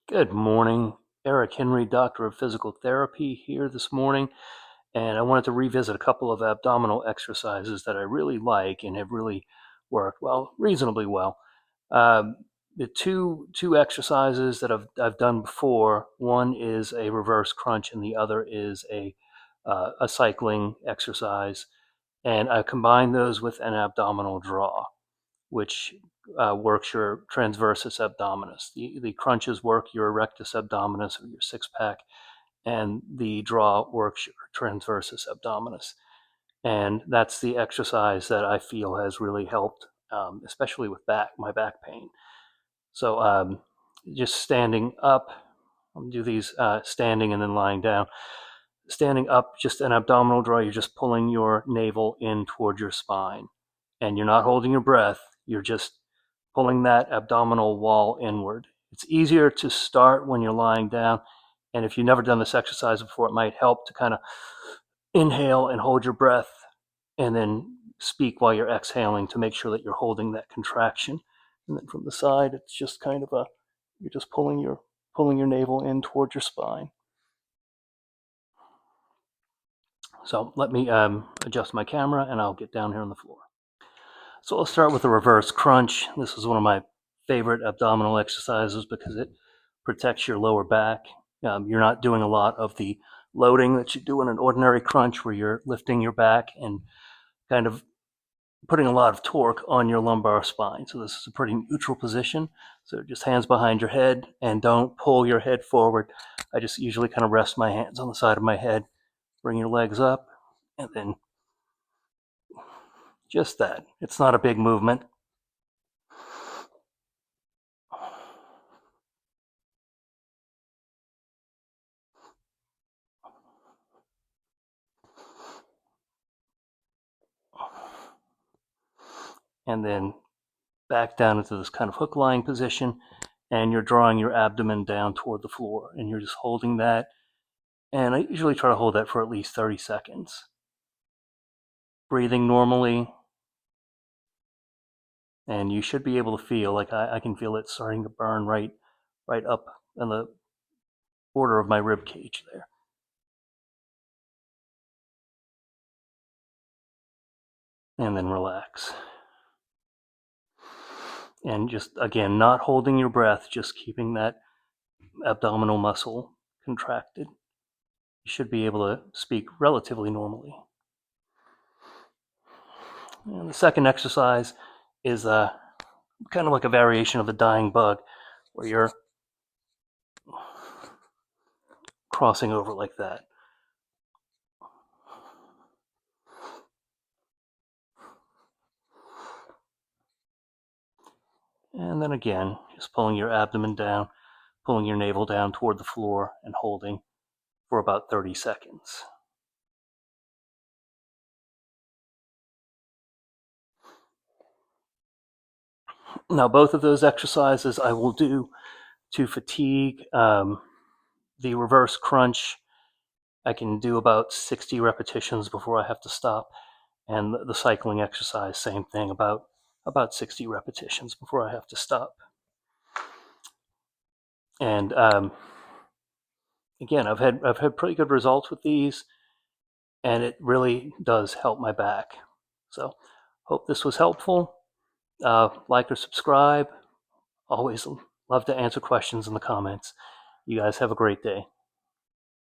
Good morning. Eric Henry, Doctor of Physical Therapy, here this morning, and I wanted to revisit a couple of abdominal exercises that I really like and have really worked reasonably well. Um, the two exercises that I've done before. One is a reverse crunch, and the other is a cycling exercise, and I combine those with an abdominal draw, which works your transversus abdominis. The crunches work your rectus abdominis, or your six pack, and the draw works your transversus abdominis. And that's the exercise that I feel has really helped, especially with my back pain. So just standing up, I'll do these standing and then lying down. Standing up, just an abdominal draw, you're just pulling your navel in toward your spine, and you're not holding your breath, you're just pulling that abdominal wall inward. It's easier to start when you're lying down, and if you've never done this exercise before, it might help to kind of inhale and hold your breath, and then speak while you're exhaling to make sure that you're holding that contraction. And then from the side, it's just kind of you're just pulling your navel in toward your spine. So let me adjust my camera and I'll get down here on the floor. So let's start with the reverse crunch. This is one of my favorite abdominal exercises because it protects your lower back. You're not doing a lot of the loading that you do in an ordinary crunch, where you're lifting your back and kind of putting a lot of torque on your lumbar spine. So this is a pretty neutral position. So just hands behind your head, and don't pull your head forward. I just usually kind of rest my hands on the side of my head. Bring your legs up, and then just that. It's not a big movement. And then back down into this kind of hook lying position, and you're drawing your abdomen down toward the floor, and you're just holding that. And I usually try to hold that for at least 30 seconds. Breathing normally, and you should be able to feel, like I can feel it starting to burn right up in the border of my rib cage there. And then relax. And just, again, not holding your breath, just keeping that abdominal muscle contracted. You should be able to speak relatively normally. And the second exercise is kind of like a variation of the dying bug, where you're crossing over like that. And then again, just pulling your abdomen down, pulling your navel down toward the floor, and holding for about 30 seconds. Now, both of those exercises I will do to fatigue. The reverse crunch, I can do about 60 repetitions before I have to stop. And the cycling exercise, same thing, about 60 repetitions before I have to stop. And again, I've had pretty good results with these, and it really does help my back. So hope this was helpful. Like or subscribe. Always love to answer questions in the comments. You guys have a great day.